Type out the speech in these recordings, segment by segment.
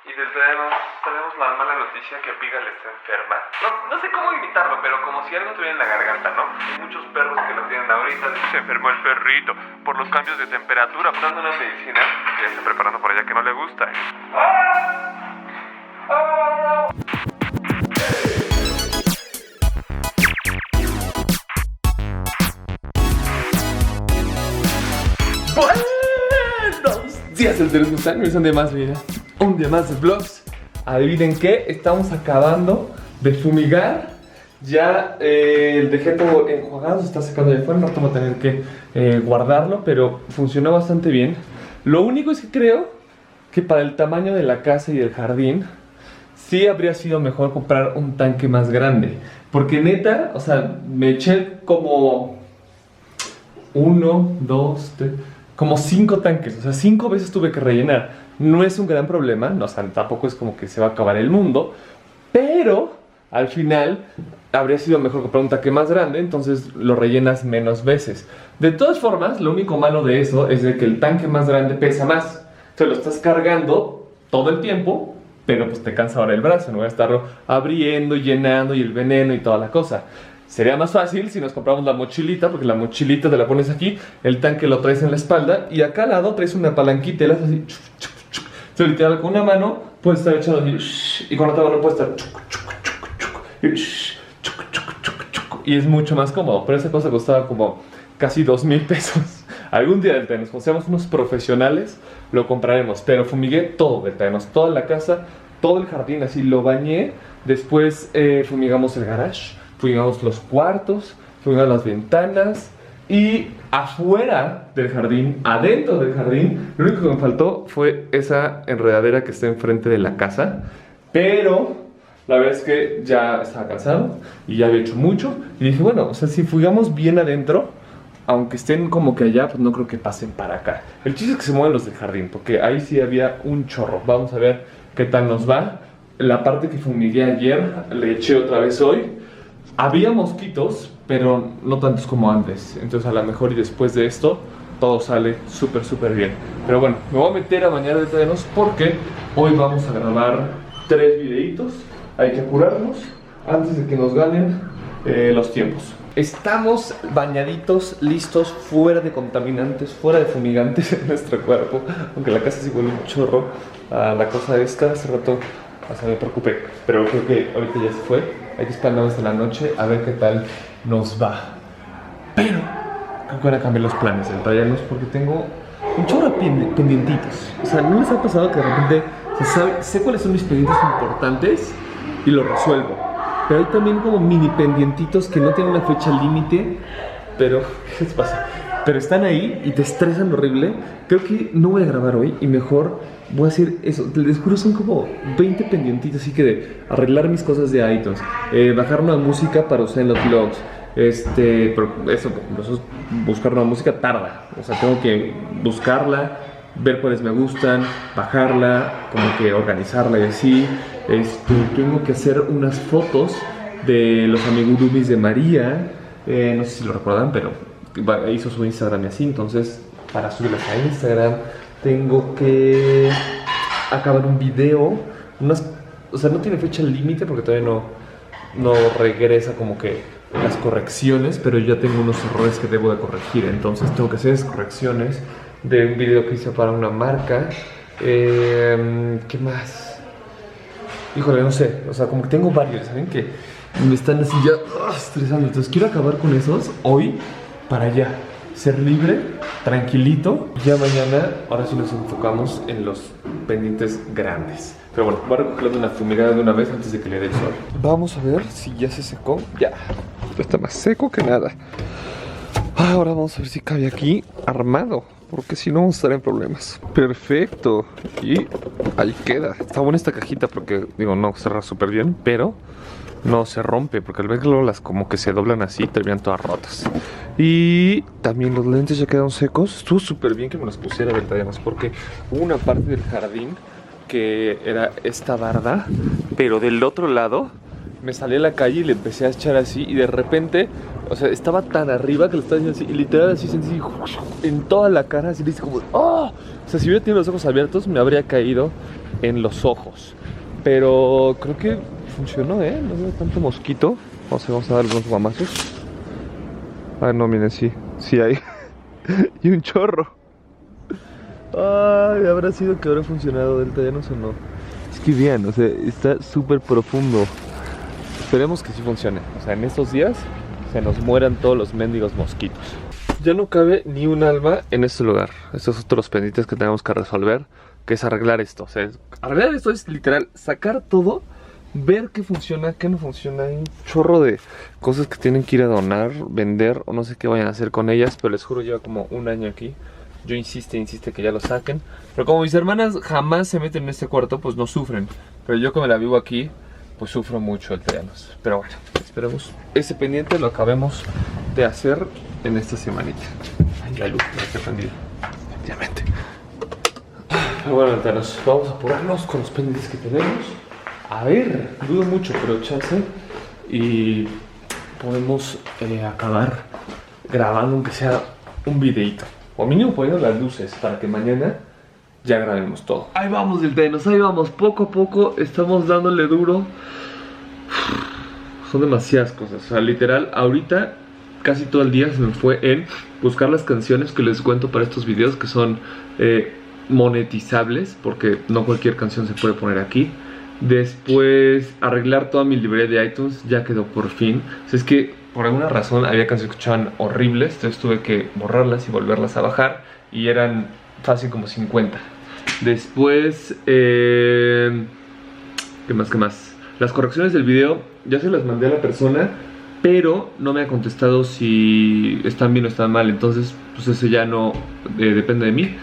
Y tenemos la mala noticia que Abigail está enferma. No sé cómo imitarlo, pero como si algo tuviera en la garganta, ¿no? Hay muchos perros que lo tienen ahorita. Se enfermó el perrito por los cambios de temperatura. Dando una medicina que ya está preparando por allá que no le gusta. Buenos días, solteros, ¿cómo están? Un día más, mira. Un día más de vlogs. Adivinen qué, estamos acabando de fumigar. Ya dejé todo enjuagado, se está secando de fuera. No tengo que tener que guardarlo, pero funcionó bastante bien. Lo único es que creo que para el tamaño de la casa y el jardín sí habría sido mejor comprar un tanque más grande. Porque neta, o sea, me eché como 1, 2, 3, como 5 tanques. O sea, 5 veces tuve que rellenar. No es un gran problema, no, o sea, tampoco es como que se va a acabar el mundo. Pero al final habría sido mejor comprar un tanque más grande, entonces lo rellenas menos veces. De todas formas, lo único malo de eso es de que el tanque más grande pesa más. Entonces lo estás cargando todo el tiempo, pero pues te cansa ahora el brazo, no voy a estarlo abriendo, llenando y el veneno y toda la cosa. Sería más fácil si nos compramos la mochilita, porque la mochilita te la pones aquí, el tanque lo traes en la espalda y acá al lado traes una palanquita y le haces así. Entonces literal con una mano puedes estar echando así y con otra mano puedes estar y es mucho más cómodo, pero esa cosa costaba como casi 2,000 pesos. Algún día del tenis, cuando seamos unos profesionales, lo compraremos. Pero fumigué todo del tenis, toda la casa, todo el jardín, así lo bañé. Después fumigamos el garage, fumigamos los cuartos, fumigamos las ventanas. Y afuera del jardín, adentro del jardín, lo único que me faltó fue esa enredadera que está enfrente de la casa. Pero la verdad es que ya estaba cansado y ya había hecho mucho. Y dije, bueno, o sea, si fugamos bien adentro, aunque estén como que allá, pues no creo que pasen para acá. El chiste es que se mueven los del jardín, porque ahí sí había un chorro. Vamos a ver qué tal nos va. La parte que fumigué ayer, le eché otra vez hoy. Había mosquitos, pero no tantos como antes. Entonces a lo mejor y después de esto todo sale súper bien. Pero bueno, me voy a meter a bañar de terrenos porque hoy vamos a grabar 3 videitos. Hay que apurarnos antes de que nos ganen los tiempos. Estamos bañaditos, listos, fuera de contaminantes, fuera de fumigantes en nuestro cuerpo. Aunque la casa sí huele un chorro a la cosa esta. Hace rato hasta me preocupé, pero creo que ahorita ya se fue. Hay que esperar hasta la noche a ver qué tal nos va. Pero creo que van a cambiar los planes del traernos porque tengo un chorro de pendientitos. O sea, ¿no les ha pasado que de repente sé cuáles son mis pendientes importantes y los resuelvo? Pero hay también como mini pendientitos que no tienen una fecha límite, pero ¿qué les pasa? Pero están ahí y te estresan horrible. Creo que no voy a grabar hoy y mejor voy a hacer eso. Les juro, son como 20 pendientitos, así que de arreglar mis cosas de iTunes, bajar una música para usar en los vlogs. Pero eso, buscar una música tarda. O sea, tengo que buscarla, ver cuáles me gustan, bajarla, como que organizarla y así. Tengo que hacer unas fotos de los amigurumis de María. No sé si lo recuerdan, pero hizo su Instagram y así. Entonces, para subirlas a Instagram, tengo que acabar un video. O sea, no tiene fecha límite porque todavía no regresa como que las correcciones, pero ya tengo unos errores que debo de corregir. Entonces tengo que hacer esas correcciones de un video que hice para una marca. ¿Qué más? Híjole, no sé, o sea, como que tengo varios, ¿saben? Que me están así ya estresando. Entonces quiero acabar con esos hoy para ya ser libre, tranquilito. Ya mañana, ahora sí nos enfocamos en los pendientes grandes. Pero bueno, voy a recogerlo de una fumigada de una vez antes de que le dé el sol. Vamos a ver si ya se secó. Ya, está más seco que nada. Ahora vamos a ver si cabe aquí armado, porque si no vamos a estar en problemas. Perfecto. Y ahí queda. Está buena esta cajita porque, digo, no cerra súper bien, pero no se rompe, porque al verlo las como que se doblan así, terminan todas rotas. Y también los lentes ya quedaron secos. Estuvo súper bien que me los pusiera de además, porque hubo una parte del jardín que era esta barda, pero del otro lado me salí a la calle y le empecé a echar así y de repente, O sea, estaba tan arriba que lo estaba haciendo así. Y literal así sentí en toda la cara. Así le hice como ¡oh! O sea, si hubiera tenido los ojos abiertos me habría caído en los ojos. Pero creo que funcionó, ¿eh? No veo tanto mosquito. Vamos a darle unos guamazos. Ah, no, miren, sí hay. Y un chorro. Ay, habrá sido que habrá funcionado Delta, ya no sonó. Es que bien, o sea, está súper profundo. Esperemos que sí funcione. O sea, en estos días se nos mueran todos los mendigos mosquitos. Ya no cabe ni un alma en este lugar. Estos son otros pendientes que tenemos que resolver, que es arreglar esto. O sea, arreglar esto es literal sacar todo, ver qué funciona, qué no funciona. Hay un chorro de cosas que tienen que ir a donar, vender o no sé qué vayan a hacer con ellas, pero les juro lleva como un año aquí. Yo insiste que ya lo saquen. Pero como mis hermanas jamás se meten en este cuarto, pues no sufren. Pero yo que me la vivo aquí, pues sufro mucho el Teanos. Pero bueno, esperemos ese pendiente lo acabemos de hacer en esta semanita. Ay, la luz no está prendida. Efectivamente. Pero bueno, Teanos, vamos a apurarnos con los pendientes que tenemos. A ver, dudo mucho, pero chance. Y podemos acabar grabando aunque sea un videito. O mínimo poniendo las luces para que mañana ya grabemos todo. Ahí vamos, Deltanos, ahí vamos. Poco a poco estamos dándole duro. Son demasiadas cosas. O sea, literal, ahorita casi todo el día se me fue en buscar las canciones que les cuento para estos videos, que son monetizables, porque no cualquier canción se puede poner aquí. Después arreglar toda mi librería de iTunes, ya quedó por fin. O sea, es que por alguna razón había canciones que escuchaban horribles, entonces tuve que borrarlas y volverlas a bajar, y eran fácil como 50. Después, ¿qué más? Las correcciones del video ya se las mandé a la persona, pero no me ha contestado si están bien o están mal, entonces pues eso ya no depende de mí.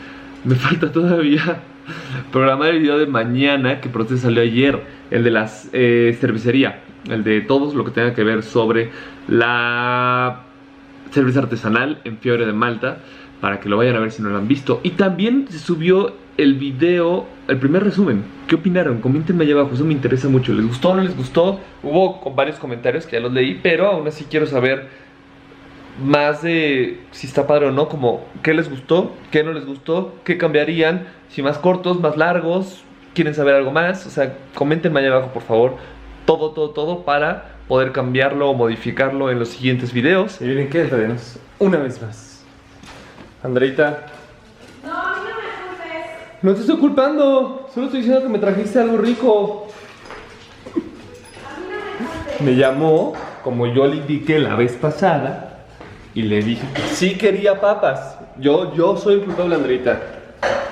Me falta todavía programar el video de mañana, que por eso salió ayer, el de las cervecería, el de todos lo que tenga que ver sobre la cerveza artesanal en Fiore de Malta, para que lo vayan a ver si no lo han visto. Y también se subió el video, el primer resumen. ¿Qué opinaron? Coméntenme allá abajo, eso me interesa mucho. ¿Les gustó o no les gustó? Hubo varios comentarios que ya los leí, pero aún así quiero saber más de si está padre o no, como qué les gustó, qué no les gustó, qué cambiarían, si más cortos, más largos, quieren saber algo más. O sea, coméntenme allá abajo, por favor, todo para poder cambiarlo o modificarlo en los siguientes videos. Y miren qué tenemos una vez más. Andreita. No, a mí no me culpes. No te estoy culpando, solo estoy diciendo que me trajiste algo rico. A mí no me culpes. Me llamó, como yo le indiqué la vez pasada, y le dije que sí quería papas. Yo soy el culpable, Andreita.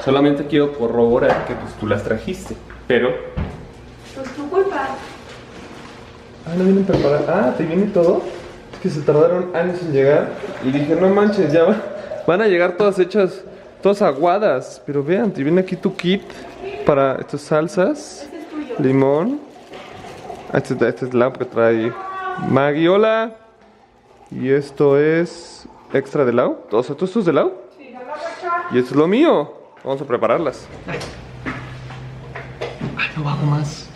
Solamente quiero corroborar que pues tú las trajiste. Pero... Pues tu culpa. Ah, no vienen preparadas. Ah, ¿te viene todo? Es que se tardaron años en llegar. Y dije, no manches, ya van a llegar todas hechas, todas aguadas. Pero vean, te viene aquí tu kit para estas salsas. Ese es tuyo. Limón. Este es la que trae Maggie, hola. Y esto es extra de Lau. O sea, ¿todo esto es de Lau? Sí, la cacha. Y esto es lo mío. Vamos a prepararlas. Ay, no bajo más.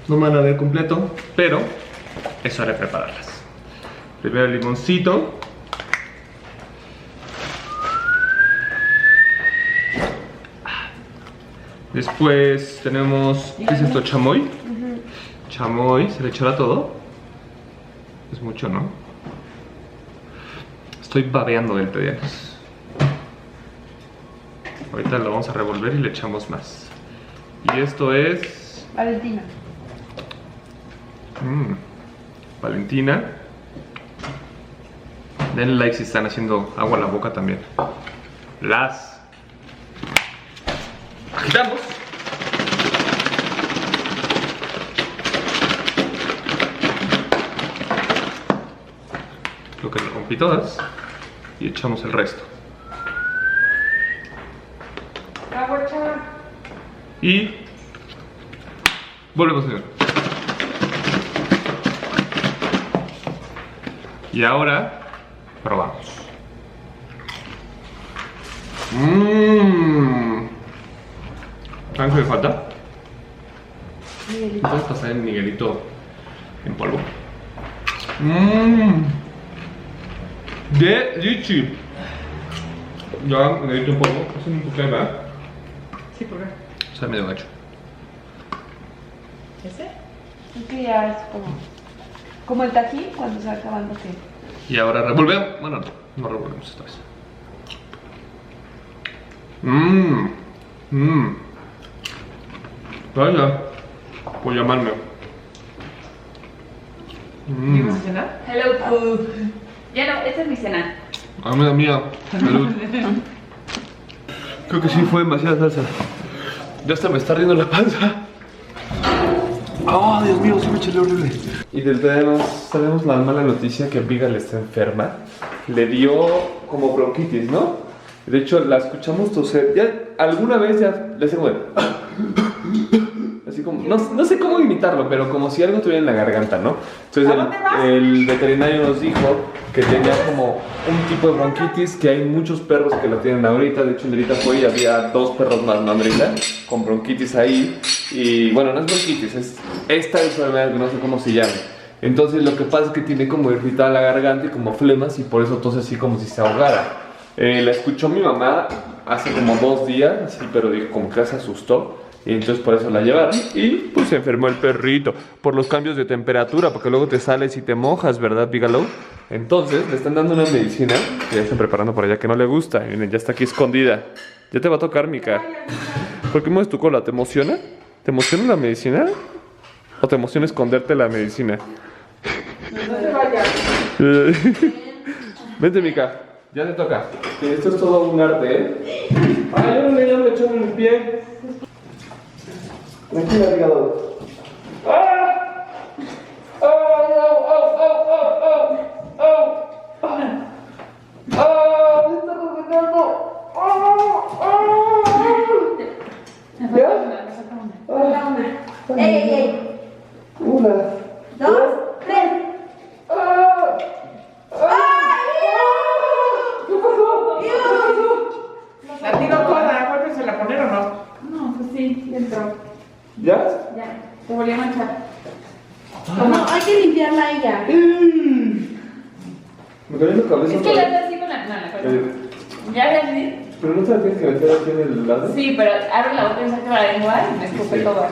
No me van a ver completo, pero es hora de prepararlas. Primero el limoncito. Después tenemos, ¿qué es esto? ¿Chamoy? Chamoy, ¿se le echará todo? Es mucho, ¿no? Estoy babeando del Teanos. Ahorita lo vamos a revolver y le echamos más. Y esto es... Valentina. Valentina. Denle like si están haciendo agua a la boca también. Las agitamos. Lo que le rompí todas. Y echamos el resto. Y volvemos a ver. Y ahora probamos. ¿Saben qué me falta? Miguelito. Vamos a pasar el Miguelito en polvo. de Lichi. Ya, me edito un poco. Es un poco, ¿verdad? Sí, ¿por qué? Está medio gacho. ¿Ese? Es que ya es como el tajín cuando se va acabando que... Y ahora revolvemos. Bueno, no revolvemos esta vez. Vaya, por llamarme. ¿Ibas a cenar? Hello, food. Ya no, esta es mi cena. Amiga mía, salud. Creo que sí fue demasiada salsa. Ya hasta me está riendo la panza. Oh, Dios mío, sí me eché horrible. Y del tenemos la mala noticia que Abigail está enferma. Le dio como bronquitis, ¿no? De hecho, la escuchamos toser. Ya alguna vez ya le hacemos así como, no sé cómo imitarlo, pero como si algo tuviera en la garganta, ¿no? Entonces el veterinario nos dijo que tenía como un tipo de bronquitis, que hay muchos perros que lo tienen ahorita. De hecho, Andrita fue y había 2 perros más, ¿no, Andrita? Con bronquitis ahí. Y bueno, no es bronquitis, es esta enfermedad que no sé cómo se llama. Entonces lo que pasa es que tiene como irritada la garganta y como flemas, y por eso tose así como si se ahogara. La escuchó mi mamá hace como 2 días, así, pero dijo como que se asustó. Y entonces por eso la llevaron y pues se enfermó el perrito por los cambios de temperatura, porque luego te sales y te mojas, ¿verdad, Bigelow? Entonces le están dando una medicina que ya están preparando para ella que no le gusta. Miren, ya está aquí escondida. Ya te va a tocar, Mika. ¿Por qué mueves tu cola? ¿Te emociona? ¿Te emociona la medicina? ¿O te emociona esconderte la medicina? No se vaya. Vente, Mika. Ya te toca. Esto es todo un arte, ¿eh? Ay, yo no me echó en el pie. Tranquila, Bigelow. ¡Ah! ¡Oh, oh, oh, oh, oh, oh! ¡Ah! ¡Me está cocinando! ¡Oh! ¡Oh! ¿Ya? ¡Ey! Una. 2, 3. ¡Ah! ¿Qué pasó? ¿Qué pasó? ¿La tiro toda? ¿Vuelves a poner o no? No, pues sí, entró. ¿Ya? Ya, se volvió a manchar. No, hay que limpiarla a ella. Me cayó la cabeza. Es que la hace así con la... No, la cuelga. ¿Ya ves así? Pero no te la tienes que meter aquí en el lado. Sí, pero abre la boca y saca la lengua y me escupe todo.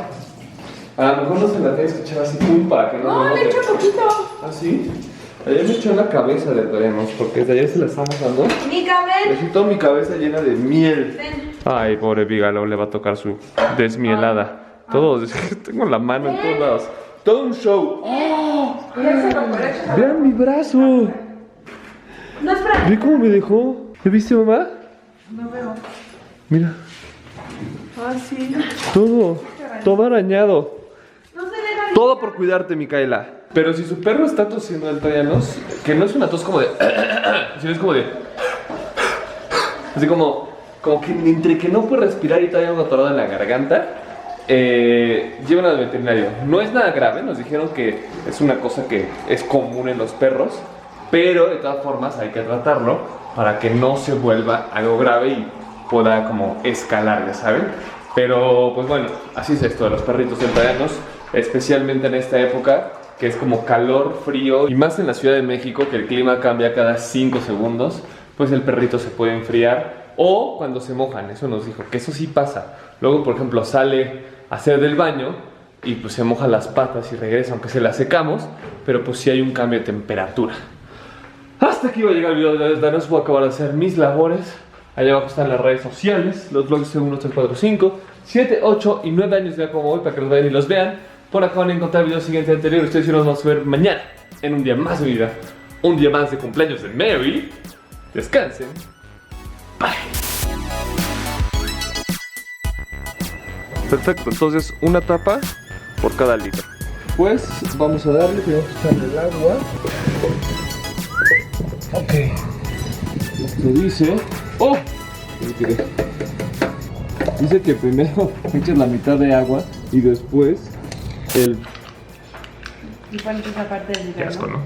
A lo mejor no se la tienes que echar así, pum, para que no. No, le echo poquito. ¿Ah, sí? Ayer me echó en la cabeza de Dorenos, porque desde ayer se la estamos dando. Mi cabeza. Necesito mi cabeza llena de miel. Ven. Ay, pobre Bigelow, le va a tocar su desmielada. Todos, tengo la mano en todos lados. Todo un show. Vean mi brazo. No, espera. ¿Ve cómo me dejó? ¿Me viste, mamá? No veo. Mira, Ah, sí. todo arañado. No se deja. Todo por cuidarte, Micaela. Pero si su perro está tosiendo al Troyanos, que no es una tos como de... sino es como de... Así como que entre que no puede respirar y todavía algo atorado en la garganta, llevan al veterinario. No es nada grave, nos dijeron que es una cosa que es común en los perros, pero de todas formas hay que tratarlo para que no se vuelva algo grave y pueda como escalar, ya saben. Pero pues bueno, así es esto de los perritos tempranos, especialmente en esta época que es como calor, frío, y más en la Ciudad de México, que el clima cambia cada 5 segundos, pues el perrito se puede enfriar, o cuando se mojan. Eso nos dijo, que eso sí pasa. Luego, por ejemplo, sale a hacer del baño y pues se moja las patas y regresa, aunque se las secamos, pero pues sí hay un cambio de temperatura. Hasta aquí va a llegar el video de Danos. Voy a acabar de hacer mis labores. Allá abajo están las redes sociales, los blogs de 1, 3, 4, 5, 7, 8 y 9 años de como voy, para que los vayan y los vean. Por acá van a encontrar el video siguiente anterior. Ustedes y nos vamos a ver mañana, en un día más de vida, un día más de cumpleaños de Mary. Descansen. Bye. Perfecto, entonces una tapa por cada litro. Pues vamos a darle, tenemos que echarle el agua. Ok. Esto dice... ¡Oh! Dice que primero echas la mitad de agua y después el... ¿Y cuál es esa parte del video? Qué asco, ¿no?